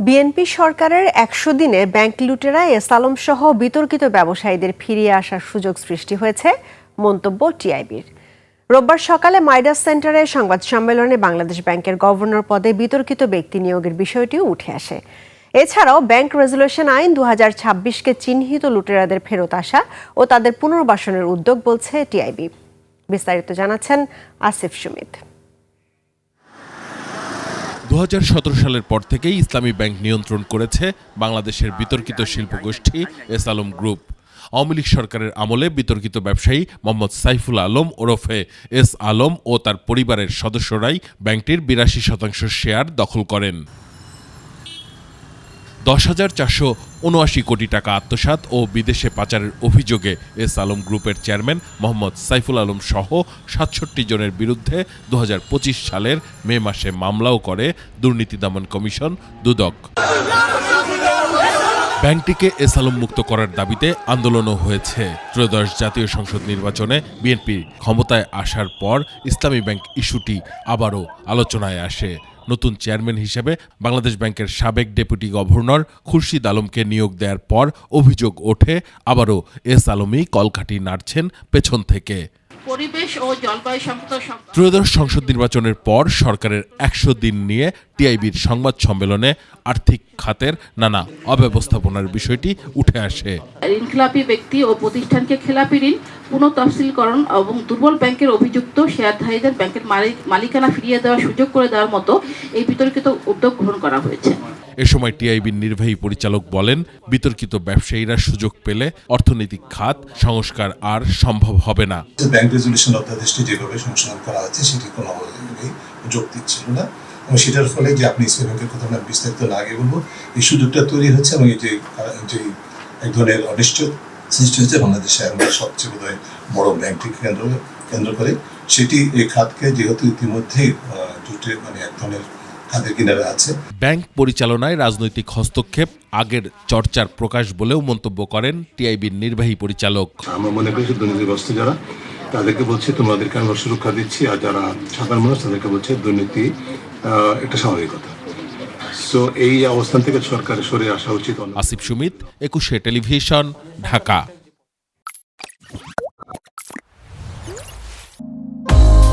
BNP সরকারের ১০০ দিনে bank লুটেরা এস আলম সহ বিতর্কিত ব্যবসায়ীদের ফিরিয়ে আসার সুযোগ সৃষ্টি হয়েছে, মন্তব্য টিআইবির। রোববার সকালে মাইডাস সেন্টারে সংবাদ সম্মেলনে বাংলাদেশ ব্যাংকের গভর্নর পদে বিতর্কিত ব্যক্তি নিয়োগের বিষয়টিও উঠে আসে। এছাড়াও ব্যাংক রেজুলেশন আইন ২০২৬-কে চিহ্নিত লুটেরাদের ফেরত আসা ও তাদের পুনর্বাসনের উদ্যোগ বলছে টিআইবি। বিস্তারিত জানাচ্ছেন আসিফ সুমিত। ২০১৭ সালের পর থেকেই ইসলামী ব্যাংক নিয়ন্ত্রণ করেছে বাংলাদেশের বিতর্কিত শিল্পগোষ্ঠী এস আলম গ্রুপ। আওয়ামী লীগ সরকারের আমলে বিতর্কিত ব্যবসায়ী মোহাম্মদ সাইফুল আলম ওরফে এস আলম ও তার পরিবারের সদস্যরাই ব্যাংকটির ৮২% শেয়ার দখল করেন। ১০,৪৭৯ কোটি টাকা আত্মসাৎ ও বিদেশে পাচারের অভিযোগে এস আলম গ্রুপের চেয়ারম্যান মোহাম্মদ সাইফুল আলম সহ ৬৭ জনের বিরুদ্ধে ২০২৫ সালের মে মাসে মামলাও করে দুর্নীতি দমন কমিশন দুদক। ব্যাংকটিকে এস আলম মুক্ত করার দাবিতে আন্দোলনও হয়েছে। ত্রয়োদশ জাতীয় সংসদ নির্বাচনে বিএনপি ক্ষমতায় আসার পর ইসলামী ব্যাংক ইস্যুটি আবারও আলোচনায় আসে। নতুন চেয়ারম্যান হিসেবে বাংলাদেশ ব্যাংকের সাবেক ডেপুটি গভর্নর খুরশিদ আলমকে নিয়োগ দেওয়ার পর অভিযোগ ওঠে আবারও এস আলমই কলকাঠি নাড়ছেন পেছন থেকে। পরিবেশ ও জলবায়ু ত্রয়োদশ সংসদ নির্বাচনের পর সরকারের ১০০ দিন নিয়ে টিআইবির সংবাদ সম্মেলনে আর্থিক খাতের নানা অব্যবস্থাপনার বিষয়টি উঠে আসে। ঋণখেলাপি ব্যক্তি ও প্রতিষ্ঠানকে খেলাপি ঋণ পুনঃতহসিলকরণ এবং দুর্বল ব্যাংকের অভিযুক্ত শেয়ারধারীদের ব্যাংকের মালিকানা ফিরিয়ে দেওয়ার সুযোগ করে দেওয়ার মতো এই বিতর্কিত উদ্যোগ গ্রহণ করা হয়েছে। এ সময় টিআইবির নির্বাহী পরিচালক বলেন, বিতর্কিত ব্যবসায়ীরা সুযোগ পেলে অর্থনৈতিক খাত সংস্কার আর সম্ভব হবে না। ব্যাংক রেজুলেশন অধ্যাদেশটি যেভাবে সংশোধন করা হচ্ছে সেটি কোনো যৌক্তিক ছিল না এবং সেটার ফলে যে আপনি ইসলামী ব্যাংকের কথা আমরা বিস্তারিত না আগে বলবো, এই সুযোগটা তৈরি হচ্ছে এবং এই যে এক ধরনের অনিশ্চিত সৃষ্টি হচ্ছে বাংলাদেশে আমাদের সবচেয়ে বোধহয় বড় ব্যাংকটিকে কেন্দ্র করে সেটি এই খাতকে যেহেতু ইতিমধ্যেই জুটে এক ধরনের ব্যাংক পরিচালনায় রাজনৈতিক হস্তক্ষেপ আগের চর্চার প্রকাশ বলেও মন্তব্য করেন টিআইবির নির্বাহী পরিচালক। আমরা মনে করি দুর্নীতিগ্রস্ত যারা তাদেরকে বলছি তোমাদেরকে আমরা সুরক্ষা দিচ্ছি, আর যারা সাধারণ মানুষ তাদেরকে বলছে দুর্নীতি একটা স্বাভাবিকতা। সো এই অবস্থান থেকে সরকারের সরে আসা উচিত। আসিফ সুমিত, ২১শে টেলিভিশন, ঢাকা।